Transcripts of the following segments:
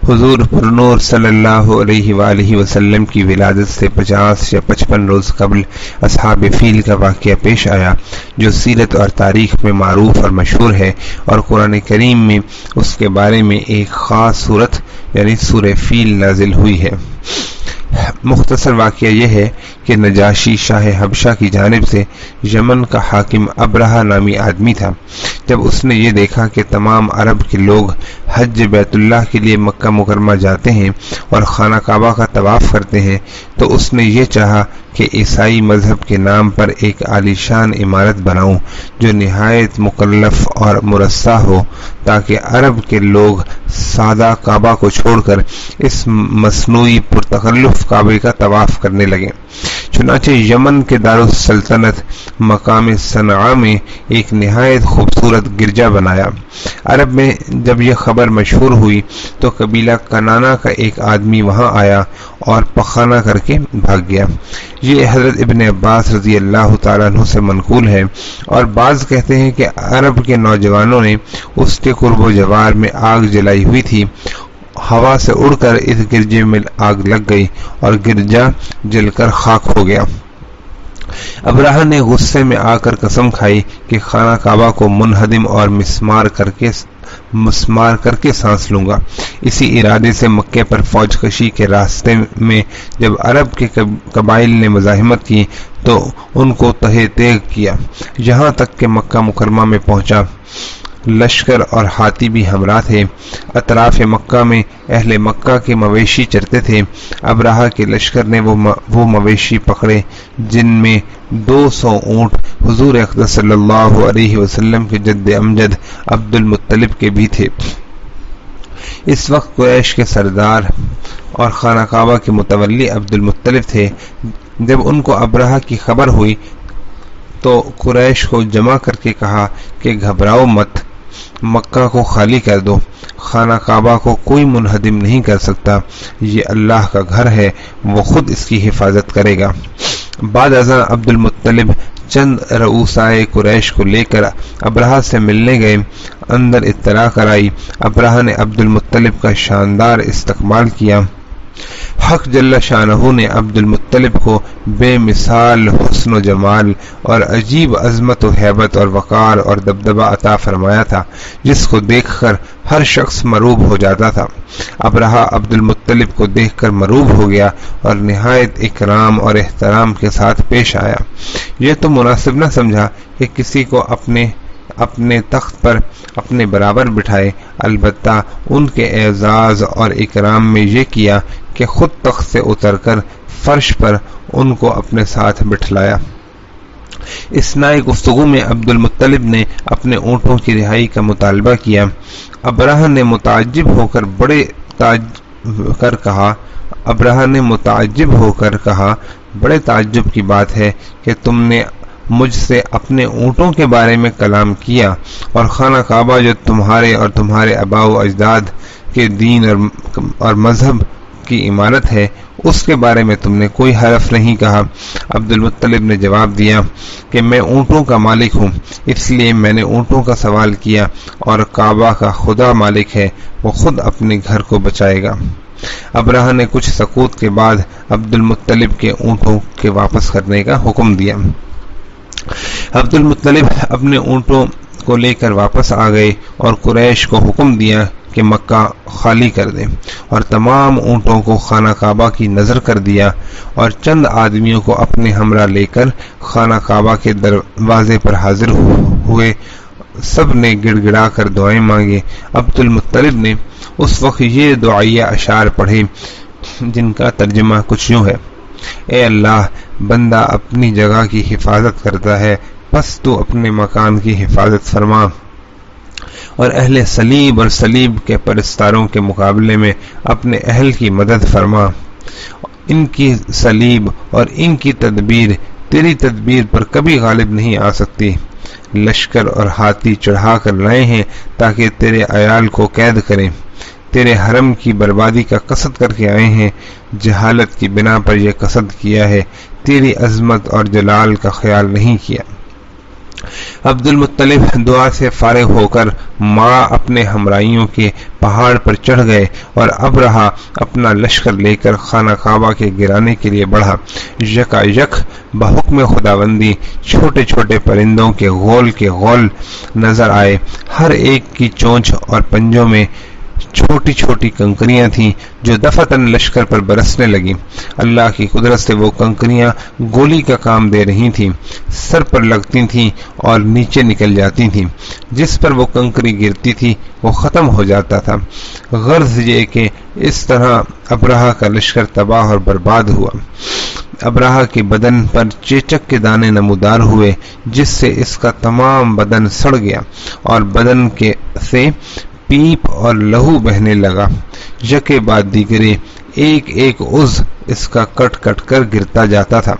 حضور پرنور صلی اللہ علیہ وآلہ وسلم کی ولادت سے 50 یا 55 روز قبل اصحاب فیل کا واقعہ پیش آیا، جو سیرت اور تاریخ میں معروف اور مشہور ہے، اور قرآن کریم میں اس کے بارے میں ایک خاص صورت یعنی سورہ فیل نازل ہوئی ہے۔ مختصر واقعہ یہ ہے کہ نجاشی شاہ حبشہ کی جانب سے یمن کا حاکم ابرہہ نامی آدمی تھا۔ جب اس نے یہ دیکھا کہ تمام عرب کے لوگ حج بیت اللہ کے لیے مکہ مکرمہ جاتے ہیں اور خانہ کعبہ کا طواف کرتے ہیں، تو اس نے یہ چاہا کہ عیسائی مذہب کے نام پر ایک عالیشان عمارت بناؤں جو نہایت مکلف اور مرصع ہو، تاکہ عرب کے لوگ سادہ کعبہ کو چھوڑ کر اس مصنوعی پرتکلف کعبے کا طواف کرنے لگیں۔ چنانچہ یمن کے دارالسلطنت مقام صنعاء میں ایک نہایت خوبصورت گرجا بنایا۔ عرب میں جب یہ خبر مشہور ہوئی تو قبیلہ کنانہ کا ایک آدمی وہاں آیا اور پخانہ کر کے بھاگ گیا۔ یہ حضرت ابن عباس رضی اللہ تعالیٰ عنہ سے منقول ہے، اور بعض کہتے ہیں کہ عرب کے نوجوانوں نے اس کے قرب و جوار میں آگ جلائی ہوئی تھی، ہوا سے اڑ کر اس گرجے میں آگ لگ گئی اور گرجا جل کر خاک ہو گیا۔ ابرہہ نے غصے میں آ کر قسم کھائی کہ خانہ کعبہ کو منہدم اور مسمار کر کے سانس لوں گا۔ اسی ارادے سے مکے پر فوج کشی کے راستے میں جب عرب کے قبائل نے مزاحمت کی تو ان کو تہہ تیغ کیا، یہاں تک کہ مکہ مکرمہ میں پہنچا۔ لشکر اور ہاتھی بھی ہمراہ تھے۔ اطراف مکہ میں اہل مکہ کے مویشی چرتے تھے۔ ابرہہ کے لشکر نے وہ مویشی پکڑے جن میں 200 اونٹ حضور اقدس صلی اللہ علیہ وسلم کے جد امجد عبد المطلب کے بھی تھے۔ اس وقت قریش کے سردار اور خانہ کعبہ کے متولی عبد المطلب تھے۔ جب ان کو ابرہہ کی خبر ہوئی تو قریش کو جمع کر کے کہا کہ گھبراؤ مت، مکہ کو خالی کر دو، خانہ کعبہ کو کوئی منہدم نہیں کر سکتا، یہ اللہ کا گھر ہے، وہ خود اس کی حفاظت کرے گا۔ بعد ازاں عبد المطلب چند رؤسائے قریش کو لے کر ابرہہ سے ملنے گئے۔ اندر اطلاع کرائی، ابرہہ نے عبد المطلب کا شاندار استقبال کیا۔ حق جل شانہ نے عبد المطلب کو بے مثال حسن و جمال اور عجیب عظمت و ہیبت اور وقار اور دبدبہ عطا فرمایا تھا، جس کو دیکھ کر ہر شخص مروب ہو جاتا تھا۔ ابرہہ عبد المطلب کو دیکھ کر مروب ہو گیا اور نہایت اکرام اور احترام کے ساتھ پیش آیا۔ یہ تو مناسب نہ سمجھا کہ کسی کو اپنے تخت پر اپنے برابر بٹھائے، البتہ ان کے اعزاز اور اکرام میں یہ کیا کہ خود تخت سے اتر کر فرش پر ان کو اپنے ساتھ بٹھلایا۔ اثناء گفتگو میں عبد المطلب نے اپنے اونٹوں کی رہائی کا مطالبہ کیا۔ ابرہہ نے متعجب ہو کر کہا، بڑے تعجب کی بات ہے کہ تم نے مجھ سے اپنے اونٹوں کے بارے میں کلام کیا، اور خانہ کعبہ جو تمہارے اور تمہارے آباء و اجداد کے دین اور مذہب کی عمارت ہے، اس کے بارے میں تم نے کوئی حرف نہیں کہا۔ عبد المطلب نے جواب دیا کہ میں اونٹوں کا مالک ہوں، اس لیے میں نے اونٹوں کا سوال کیا، اور کعبہ کا خدا مالک ہے، وہ خود اپنے گھر کو بچائے گا۔ ابرہہ نے کچھ سکوت کے بعد عبد المطلب کے اونٹوں کے واپس کرنے کا حکم دیا۔ عبد المطلب اپنے اونٹوں کو لے کر واپس آ گئے اور قریش کو حکم دیا کہ مکہ خالی کر دیں، اور تمام اونٹوں کو خانہ کعبہ کی نظر کر دیا، اور چند آدمیوں کو اپنے ہمراہ لے کر خانہ کعبہ کے دروازے پر حاضر ہوئے۔ سب نے گڑ گڑا کر دعائیں مانگی۔ عبد المطلب نے اس وقت یہ دعائیہ اشعار پڑھے جن کا ترجمہ کچھ یوں ہے: اے اللہ، بندہ اپنی جگہ کی حفاظت کرتا ہے، پس تو اپنے مکان کی حفاظت فرما، اور اہل صلیب اور صلیب کے پرستاروں کے مقابلے میں اپنے اہل کی مدد فرما۔ ان کی صلیب اور ان کی تدبیر تیری تدبیر پر کبھی غالب نہیں آ سکتی۔ لشکر اور ہاتھی چڑھا کر لائے ہیں تاکہ تیرے عیال کو قید کریں، تیرے حرم کی بربادی کا قصد کر کے آئے ہیں، جہالت کی بنا پر یہ قصد کیا ہے، تیری عظمت اور جلال کا خیال نہیں کیا۔ عبد المطلب دعا سے فارغ ہو کر ماں اپنے ہمراہیوں کے پہاڑ پر چڑھ گئے اور ابرہہ اپنا لشکر لے کر خانہ کعبہ کے گرانے کے لیے بڑھا۔ یکا یک بحکم خداوندی چھوٹے چھوٹے پرندوں کے غول نظر آئے، ہر ایک کی چونچ اور پنجوں میں چھوٹی چھوٹی کنکریاں تھیں جو دفعتاً لشکر پر برسنے لگیں۔ اللہ کی قدرت سے وہ کنکریاں گولی کا کام دے رہی تھیں، سر پر لگتی تھیں اور نیچے نکل جاتی تھیں۔ جس پر وہ کنکری گرتی تھی وہ ختم ہو جاتا تھا۔ غرض یہ کہ اس طرح ابرہہ کا لشکر تباہ اور برباد ہوا۔ ابرہہ کے بدن پر چیچک کے دانے نمودار ہوئے، جس سے اس کا تمام بدن سڑ گیا اور بدن سے پیپ اور لہو بہنے لگا۔ یکے بعد دیگرے ایک ایک عضو اس کا کٹ کٹ کر گرتا جاتا تھا۔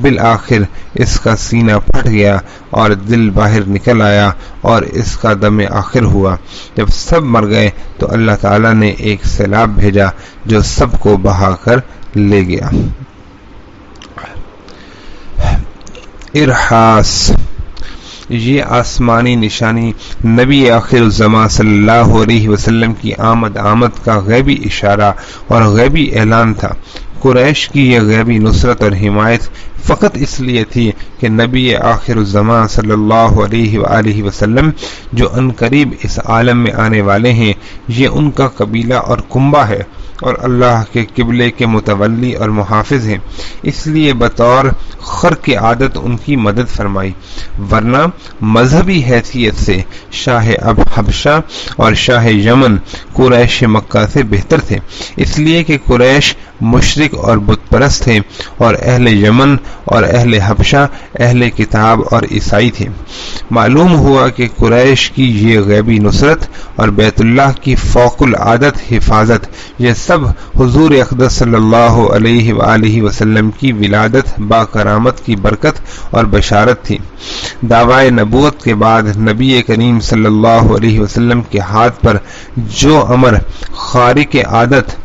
بالآخر اس کا سینہ پھٹ گیا اور دل باہر نکل آیا اور اس کا دم آخر ہوا۔ جب سب مر گئے تو اللہ تعالیٰ نے ایک سیلاب بھیجا جو سب کو بہا کر لے گیا۔ ارحاس، یہ آسمانی نشانی نبی آخر الزمان صلی اللہ علیہ وسلم کی آمد کا غیبی اشارہ اور غیبی اعلان تھا۔ قریش کی یہ غیبی نصرت اور حمایت فقط اس لیے تھی کہ نبی آخر الزمان صلی اللہ علیہ وآلہ وسلم جو عنقریب اس عالم میں آنے والے ہیں، یہ ان کا قبیلہ اور کنبہ ہے اور اللہ کے قبلے کے متولی اور محافظ ہیں، اس لیے بطور خرق عادت ان کی مدد فرمائی، ورنہ مذہبی حیثیت سے شاہ حبشہ اور شاہ یمن قریش مکہ سے بہتر تھے، اس لیے کہ قریش مشرک اور بت پرست تھے اور اہل یمن اور اہل حبشہ اہل کتاب اور عیسائی تھے۔ معلوم ہوا کہ قریش کی یہ غیبی نصرت اور بیت اللہ کی فوق العادت حفاظت، یہ سب حضور اقدس صلی اللہ علیہ وآلہ وسلم کی ولادت با کرامت کی برکت اور بشارت تھی۔ دعوی نبوت کے بعد نبی کریم صلی اللہ علیہ وسلم کے ہاتھ پر جو امر خارق عادت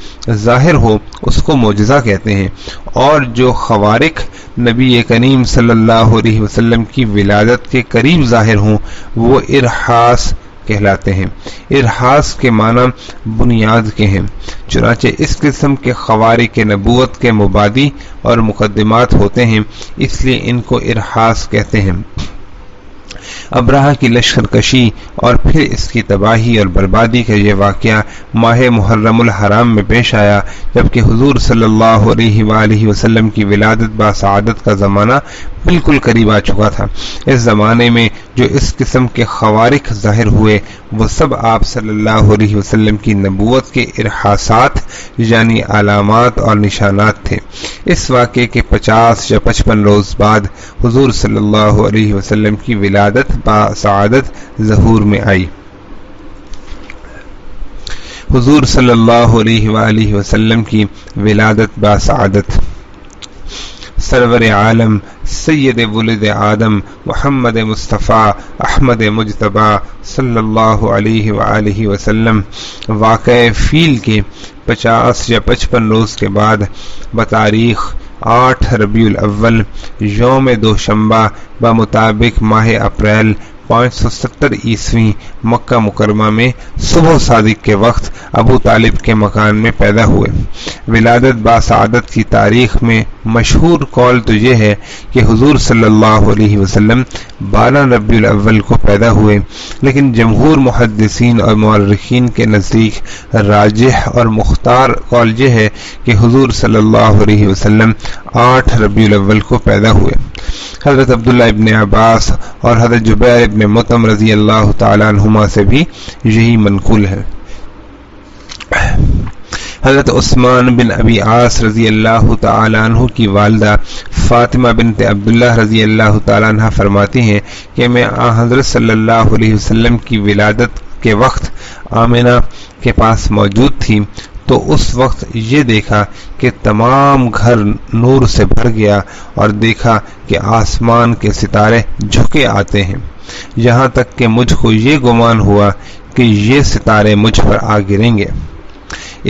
ظاہر ہو اس کو معجزہ کہتے ہیں، اور جو خوارق نبی کریم صلی اللہ علیہ وسلم کی ولادت کے قریب ظاہر ہوں وہ ارحاس کہلاتے ہیں۔ ارحاس کے معنی بنیاد کے ہیں، چنانچہ اس قسم کے خوارق نبوت کے مبادی اور مقدمات ہوتے ہیں، اس لیے ان کو ارحاس کہتے ہیں۔ ابرہہ کی لشکر کشی اور پھر اس کی تباہی اور بربادی کا یہ واقعہ ماہ محرم الحرام میں پیش آیا، جبکہ حضور صلی اللہ علیہ وآلہ وسلم کی ولادت باسعادت کا زمانہ بالکل قریب آ چکا تھا۔ اس زمانے میں جو اس قسم کے خوارق ظاہر ہوئے وہ سب آپ صلی اللہ علیہ وسلم کی نبوت کے ارحاسات یعنی علامات اور نشانات تھے۔ اس واقعے کے 50 یا 55 روز بعد حضور صلی اللہ علیہ وسلم کی ولادت باسعادت ظہور میں آئی۔ حضور صلی اللہ علیہ وآلہ وسلم کی ولادت باسعادت۔ سرور عالم سید ولد آدم محمد مصطفیٰ احمد مجتبیٰ صلی اللہ علیہ وآلہ وسلم واقع فیل کے 50 یا 55 روز کے بعد بتاریخ 8 ربیع الاول یوم دوشنبہ بمطابق ماہ اپریل 570 عیسوی مکہ مکرمہ میں صبح صادق کے وقت ابو طالب کے مکان میں پیدا ہوئے۔ ولادت باسعادت کی تاریخ میں مشہور قول تو یہ ہے کہ حضور صلی اللہ علیہ وسلم 12 ربیع الاول کو پیدا ہوئے، لیکن جمہور محدثین اور مورخین کے نزدیک راجح اور مختار قول یہ ہے کہ حضور صلی اللہ علیہ وسلم 8 ربیع الاول کو پیدا ہوئے۔ حضرت عبداللہ ابن عباس اور حضرت جبیر ابن مطعم رضی اللہ تعالیٰ عنہما سے بھی یہی منقول ہے۔ حضرت عثمان بن ابی عاص رضی اللہ تعالیٰ عنہ کی والدہ فاطمہ بنت عبداللہ رضی اللہ تعالیٰ عنہ فرماتی ہیں کہ میں حضرت صلی اللہ علیہ وسلم کی ولادت کے وقت آمنہ کے پاس موجود تھی تو اس وقت یہ دیکھا کہ تمام گھر نور سے بھر گیا اور دیکھا کہ آسمان کے ستارے جھکے آتے ہیں، یہاں تک کہ مجھ کو یہ گمان ہوا کہ یہ ستارے مجھ پر آ گریں گے۔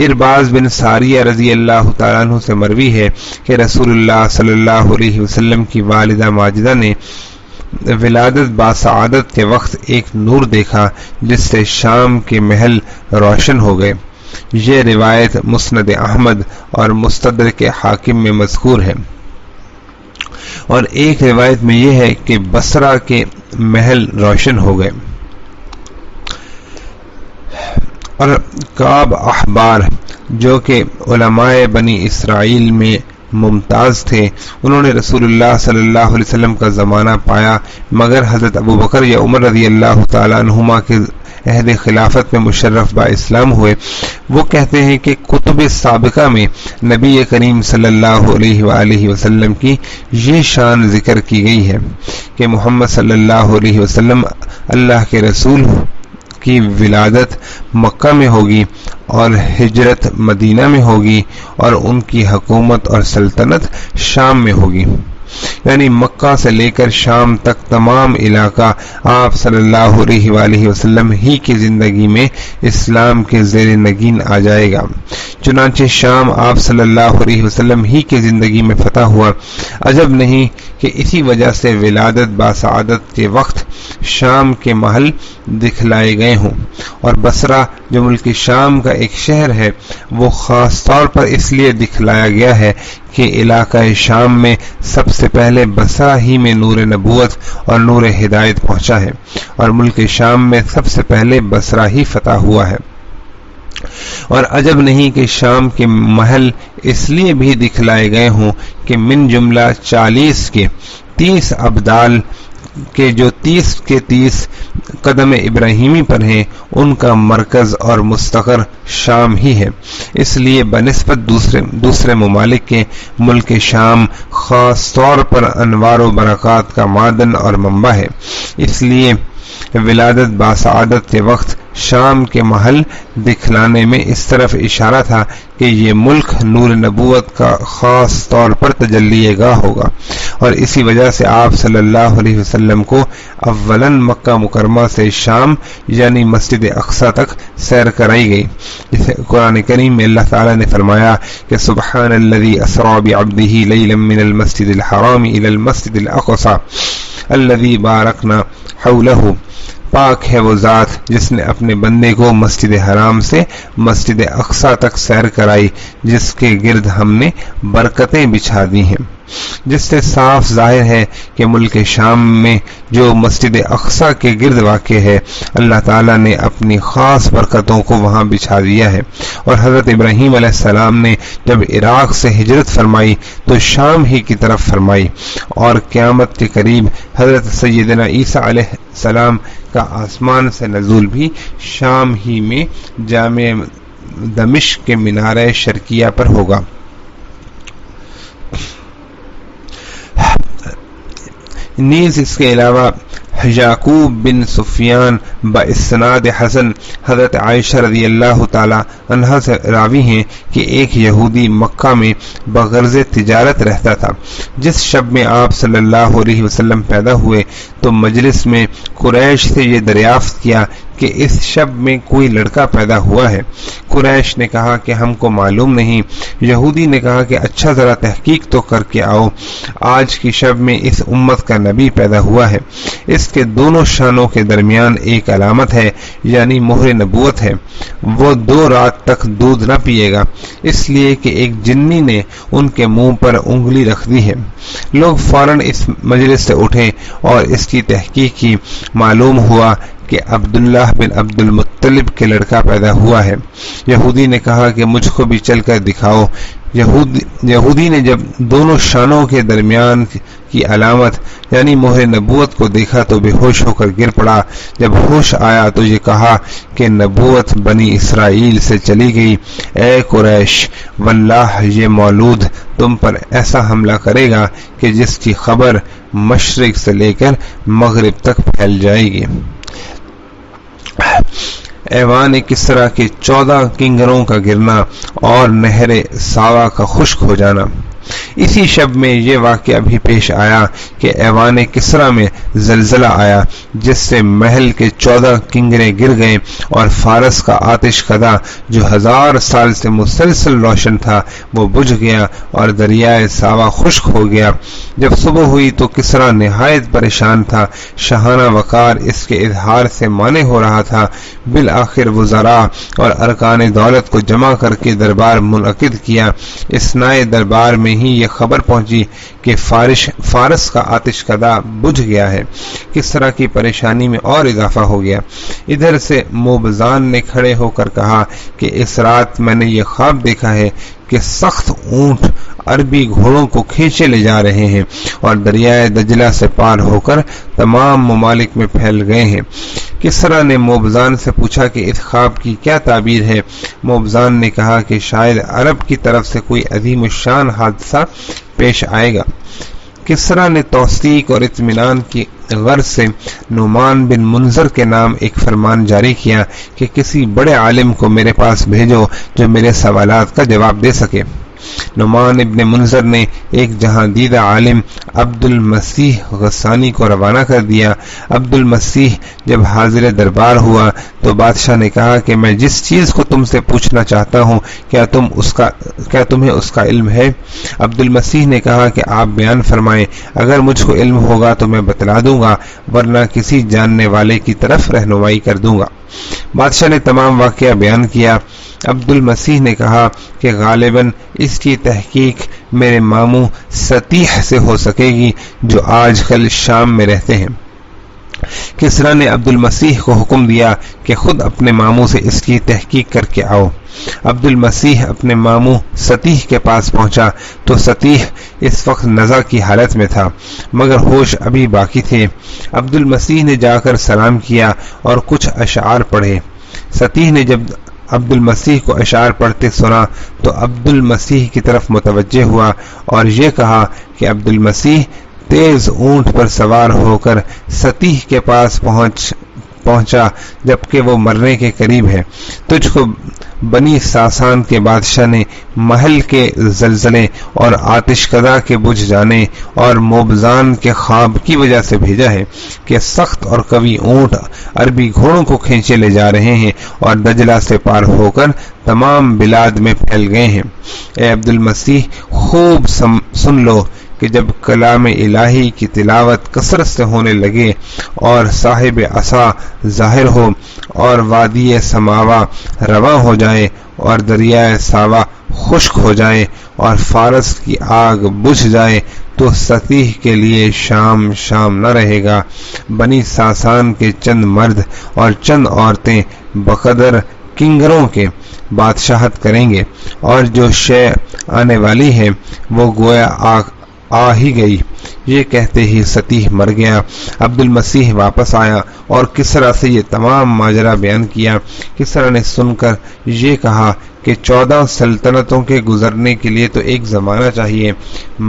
ارباز بن ساریہ رضی اللہ تعالیٰ عنہ سے مروی ہے کہ رسول اللہ صلی اللہ علیہ وسلم کی والدہ ماجدہ نے ولادت باسعادت کے وقت ایک نور دیکھا جس سے شام کے محل روشن ہو گئے۔ یہ روایت مسند احمد اور مستدرک حاکم میں مذکور ہے۔ اور ایک روایت میں یہ ہے کہ بصرہ کے محل روشن ہو گئے۔ اور کعب احبار جو کہ علماء بنی اسرائیل میں ممتاز تھے، انہوں نے رسول اللہ صلی اللہ علیہ وسلم کا زمانہ پایا، مگر حضرت ابوبکر یا عمر رضی اللہ تعالی عنہما کے عہد خلافت میں مشرف با اسلام ہوئے۔ وہ کہتے ہیں کہ کتب سابقہ میں نبی کریم صلی اللہ علیہ وآلہ وسلم کی یہ شان ذکر کی گئی ہے کہ محمد صلی اللہ علیہ وسلم اللہ کے رسول کی ولادت مکہ میں ہوگی اور ہجرت مدینہ میں ہوگی، اور ان کی حکومت اور سلطنت شام میں ہوگی۔ یعنی مکہ سے لے کر شام تک تمام علاقہ آپ صلی اللہ علیہ وآلہ وسلم ہی کی زندگی میں اسلام کے زیر نگین آ جائے گا۔ چنانچہ شام آپ صلی اللہ علیہ وسلم ہی کی زندگی میں فتح ہوا۔ عجب نہیں کہ اسی وجہ سے ولادت باسعادت کے وقت شام کے محل دکھلائے گئے ہوں، اور بصرہ جو ملک شام کا ایک شہر ہے وہ خاص طور پر اس لیے دکھلایا گیا ہے کہ علاقہ شام میں سب سے پہلے بصرہ ہی میں نور نبوت اور نور ہدایت پہنچا ہے، اور ملک شام میں سب سے پہلے بصرہ ہی فتح ہوا ہے۔ اور عجب نہیں کہ شام کے محل اس لیے بھی دکھلائے گئے ہوں کہ من جملہ 40 کے 30 ابدال کے جو 30 کے 30 قدم ابراہیمی پر ہیں، ان کا مرکز اور مستقر شام ہی ہے۔ اس لیے بنسبت دوسرے ممالک کے ملک شام خاص طور پر انوار و برکات کا معدن اور منبع ہے۔ اس لیے ولادت باسعادت کے وقت شام کے محل دکھلانے میں اس طرف اشارہ تھا کہ یہ ملک نور نبوت کا خاص طور پر تجلی گاہ ہوگا، اور اسی وجہ سے آپ صلی اللہ علیہ وسلم کو اولاً مکہ مکرمہ سے شام یعنی مسجد اقصی تک سیر کرائی گئی۔ جسے قرآن کریم میں اللہ تعالیٰ نے فرمایا کہ سبحان الذی اسری بعبدہ لیلا من المسجد الحرام الی المسجد الاقصی الذی بارکنا حولہ، پاک ہے وہ ذات جس نے اپنے بندے کو مسجد حرام سے مسجد اقصی تک سیر کرائی، جس کے گرد ہم نے برکتیں بچھا دی ہیں۔ جس سے صاف ظاہر ہے کہ ملک شام میں جو مسجد اقصی کے گرد واقع ہے، اللہ تعالیٰ نے اپنی خاص برکتوں کو وہاں بچھا دیا ہے۔ اور حضرت ابراہیم علیہ السلام نے جب عراق سے ہجرت فرمائی تو شام ہی کی طرف فرمائی، اور قیامت کے قریب حضرت سیدنا عیسیٰ علیہ السلام کا آسمان سے نزول بھی شام ہی میں جامع دمشق کے مینارہ شرقیہ پر ہوگا۔ نیز اس کے علاوہ یعقوب بن سفیان باسناد حسن حضرت عائشہ رضی اللہ تعالی عنہا سے راوی ہیں کہ ایک یہودی مکہ میں بغرض تجارت رہتا تھا۔ جس شب میں آپ صلی اللہ علیہ وسلم پیدا ہوئے تو مجلس میں قریش سے یہ دریافت کیا کہ اس شب میں کوئی لڑکا پیدا ہوا ہے۔ قریش نے کہا کہ ہم کو معلوم نہیں۔ یہودی نے کہا کہ اچھا ذرا تحقیق تو کر کے آؤ، آج کی شب میں اس امت کا نبی پیدا ہوا ہے۔ اس کے دونوں شانوں کے درمیان ایک علامت ہے، یعنی مہر نبوت ہے۔ وہ 2 رات تک دودھ نہ پیے گا، اس لیے کہ ایک جنی نے ان کے منہ پر انگلی رکھ دی ہے۔ لوگ فوراً اس مجلس سے اٹھے اور اس کی تحقیق کی۔ معلوم ہوا کہ عبداللہ بن عبد المطلب کے لڑکا پیدا ہوا ہے۔ یہودی نے کہا کہ مجھ کو بھی چل کر دکھاؤ۔ یہودی نے جب دونوں شانوں کے درمیان کی علامت یعنی مہر نبوت کو دیکھا تو بے ہوش ہو کر گر پڑا۔ جب ہوش آیا تو یہ کہا کہ نبوت بنی اسرائیل سے چلی گئی۔ اے قریش، واللہ یہ مولود تم پر ایسا حملہ کرے گا کہ جس کی خبر مشرق سے لے کر مغرب تک پھیل جائے گی۔ ایوان کسرا کے 14 کنگروں کا گرنا اور نہر ساوا کا خشک ہو جانا۔ اسی شب میں یہ واقعہ بھی پیش آیا کہ ایوان کسریٰ میں زلزلہ آیا، جس سے محل کے 14 کنگرے گر گئے، اور فارس کا آتش کدہ جو 1000 سال سے مسلسل روشن تھا وہ بجھ گیا، اور دریائے ساوا خشک ہو گیا۔ جب صبح ہوئی تو کسریٰ نہایت پریشان تھا، شاہانہ وقار اس کے اظہار سے مانع ہو رہا تھا۔ بالآخر وزراء اور ارکان دولت کو جمع کر کے دربار منعقد کیا۔ اثناء دربار میں ہی یہ خبر پہنچی کہ فارس کا آتش کدہ بجھ گیا ہے۔ کسریٰ کی پریشانی میں اور اضافہ ہو گیا۔ ادھر سے موبزان نے کھڑے ہو کر کہا کہ اس رات میں نے یہ خواب دیکھا ہے کہ سخت اونٹ عربی گھوڑوں کو کھینچے لے جا رہے ہیں اور دریائے دجلہ سے پار ہو کر تمام ممالک میں پھیل گئے ہیں۔ کسریٰ نے موبزان سے پوچھا کہ اس خواب کی کیا تعبیر ہے؟ موبزان نے کہا کہ شاید عرب کی طرف سے کوئی عظیم الشان حادثہ پیش آئے گا۔ کسریٰ نے توثیق اور اطمینان کی غرض سے نعمان بن منذر کے نام ایک فرمان جاری کیا کہ کسی بڑے عالم کو میرے پاس بھیجو جو میرے سوالات کا جواب دے سکے۔ نعمان ابن منذر نے ایک جہاں دیدہ عالم عبد المسیح غسانی کو روانہ کر دیا۔ عبد المسیح جب حاضر دربار ہوا تو بادشاہ نے کہا کہ میں جس چیز کو تم سے پوچھنا چاہتا ہوں کیا تمہیں اس کا علم ہے؟ عبد المسیح نے کہا کہ آپ بیان فرمائیں، اگر مجھ کو علم ہوگا تو میں بتلا دوں گا، ورنہ کسی جاننے والے کی طرف رہنمائی کر دوں گا۔ بادشاہ نے تمام واقعہ بیان کیا۔ عبد المسیح نے کہا کہ غالباً اس کی تحقیق میرے ماموں ستیح سے ہو سکے گی جو آج کل شام میں رہتے ہیں۔ کسریٰ نے عبد المسیح کو حکم دیا کہ خود اپنے ماموں سے اس کی تحقیق کر کے آؤ۔ عبد المسیح اپنے ماموں ستیح کے پاس پہنچا تو ستیح اس وقت نزع کی حالت میں تھا مگر ہوش ابھی باقی تھے۔ عبد المسیح نے جا کر سلام کیا اور کچھ اشعار پڑھے۔ ستیح نے جب عبد المسیح کو اشعار پڑھتے سنا تو عبد المسیح کی طرف متوجہ ہوا اور یہ کہا کہ عبد المسیح تیز اونٹ پر سوار ہو کر ستیح کے پاس پہنچا جبکہ وہ مرنے کے قریب ہے۔ تجھ کو بنی ساسان کے بادشاہ نے محل کے زلزلے اور آتش کدہ کے بجھ جانے اور موبزان کے خواب کی وجہ سے بھیجا ہے کہ سخت اور قوی اونٹ عربی گھوڑوں کو کھینچے لے جا رہے ہیں اور دجلہ سے پار ہو کر تمام بلاد میں پھیل گئے ہیں۔ اے عبد المسیح، خوب سن لو کہ جب کلام الہی کی تلاوت کثرت سے ہونے لگے اور صاحب عصا ظاہر ہو اور وادی سماوا رواں ہو جائے اور دریائے ساوا خشک ہو جائے اور فارس کی آگ بجھ جائے تو ستیح کے لیے شام نہ رہے گا۔ بنی ساسان کے چند مرد اور چند عورتیں بقدر کنگروں کے بادشاہت کریں گے، اور جو شے آنے والی ہے وہ گویا آ ہی گئی۔ یہ کہتے ہی ستیح مر گیا۔ عبد المسیح واپس آیا اور کسریٰ سے یہ تمام ماجرا بیان کیا۔ کسریٰ نے سن کر یہ کہا کہ 14 سلطنتوں کے گزرنے کے لیے تو ایک زمانہ چاہیے،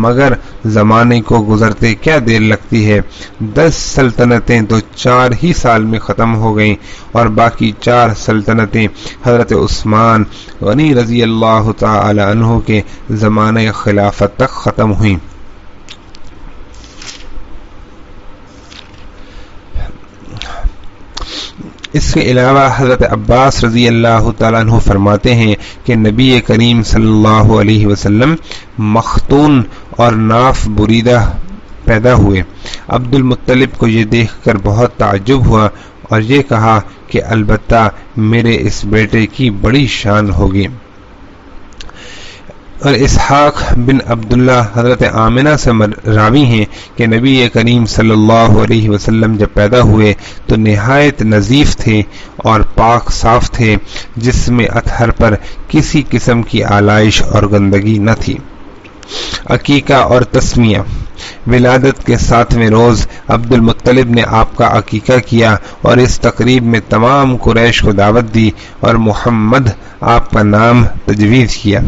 مگر زمانے کو گزرتے کیا دیر لگتی ہے۔ 10 سلطنتیں تو 4 ہی سال میں ختم ہو گئیں اور باقی 4 سلطنتیں حضرت عثمان غنی رضی اللہ تعالی عنہ کے زمانہ خلافت تک ختم ہوئیں۔ اس کے علاوہ حضرت عباس رضی اللہ تعالیٰ عنہ فرماتے ہیں کہ نبی کریم صلی اللہ علیہ وسلم مختون اور ناف بریدہ پیدا ہوئے۔ عبد المطلب کو یہ دیکھ کر بہت تعجب ہوا اور یہ کہا کہ البتہ میرے اس بیٹے کی بڑی شان ہوگی۔ اور اسحاق بن عبداللہ حضرت آمنہ سے راوی ہیں کہ نبی کریم صلی اللہ علیہ وسلم جب پیدا ہوئے تو نہایت نظیف تھے اور پاک صاف تھے، جس میں اطہر پر کسی قسم کی آلائش اور گندگی نہ تھی۔ عقیقہ اور تسمیہ۔ ولادت کے 7ویں روز عبد المطلب نے آپ کا عقیقہ کیا اور اس تقریب میں تمام قریش کو دعوت دی اور محمد آپ کا نام تجویز کیا۔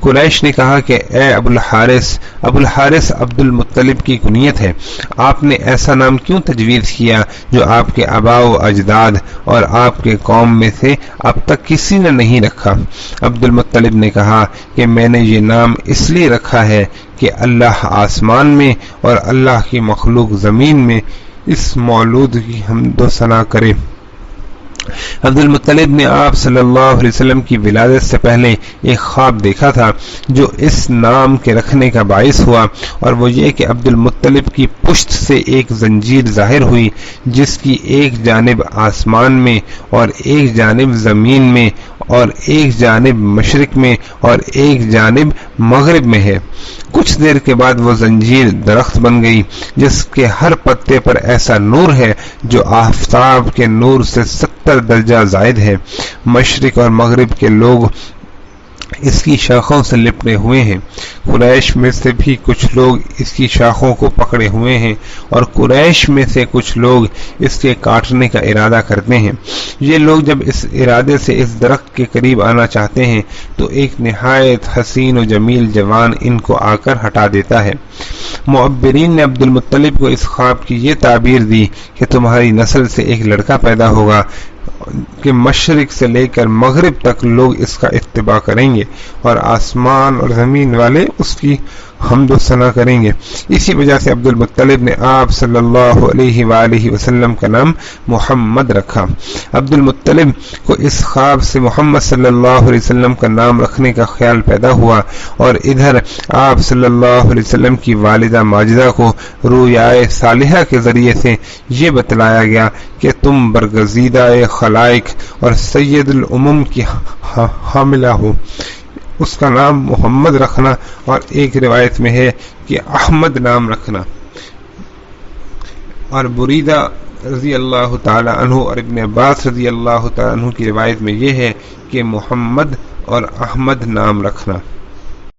قریش نے کہا کہ اے ابو الحارث عبد المطلب کی کنیت ہے، آپ نے ایسا نام کیوں تجویز کیا جو آپ کے آباء و اجداد اور آپ کے قوم میں سے اب تک کسی نے نہیں رکھا؟ عبد المطلب نے کہا کہ میں نے یہ نام اس لیے رکھا ہے کہ اللہ آسمان میں اور اللہ کی مخلوق زمین میں اس مولود کی حمد و ثنا کرے۔ عبد المطلب نے آپ صلی اللہ علیہ وسلم کی ولادت سے پہلے ایک خواب دیکھا تھا جو اس نام کے رکھنے کا باعث ہوا، اور وہ یہ کہ عبد المطلب کی پشت سے ایک زنجیر ظاہر ہوئی جس کی ایک جانب آسمان میں اور ایک جانب زمین میں اور ایک جانب مشرق میں اور ایک جانب مغرب میں ہے۔ کچھ دیر کے بعد وہ زنجیر درخت بن گئی جس کے ہر پتے پر ایسا نور ہے جو آفتاب کے نور سے 70 درجہ زائد ہے۔ مشرق اور مغرب کے لوگ اس کی شاخوں سے لپٹے ہوئے ہیں۔ قریش میں سے بھی کچھ لوگ اس کی شاخوں کو پکڑے ہوئے ہیں اور قریش میں سے کچھ لوگ اس کے کاٹنے کا ارادہ کرتے ہیں۔ یہ لوگ جب اس ارادے سے اس درخت کے قریب آنا چاہتے ہیں تو ایک نہایت حسین و جمیل جوان ان کو آ کر ہٹا دیتا ہے۔ معبرین نے عبد المطلب کو اس خواب کی یہ تعبیر دی کہ تمہاری نسل سے ایک لڑکا پیدا ہوگا کہ مشرق سے لے کر مغرب تک لوگ اس کا اتباع کریں گے اور آسمان اور زمین والے اس کی حمد و ثنا کریں گے۔ اسی وجہ سے عبد المطلب نے آپ صلی اللہ علیہ وآلہ وسلم کا نام محمد رکھا۔ عبد المطلب کو اس خواب سے محمد صلی اللہ علیہ وسلم کا نام رکھنے کا خیال پیدا ہوا، اور ادھر آپ صلی اللہ علیہ وسلم کی والدہ ماجدہ کو رویائے صالحہ کے ذریعے سے یہ بتلایا گیا کہ تم برگزیدہ خلائق اور سید الامم کی حاملہ ہو۔ اس کا نام محمد رکھنا، اور ایک روایت میں ہے کہ احمد نام رکھنا۔ اور بریدہ رضی اللہ تعالی عنہ اور ابن عباس رضی اللہ تعالی عنہ کی روایت میں یہ ہے کہ محمد اور احمد نام رکھنا۔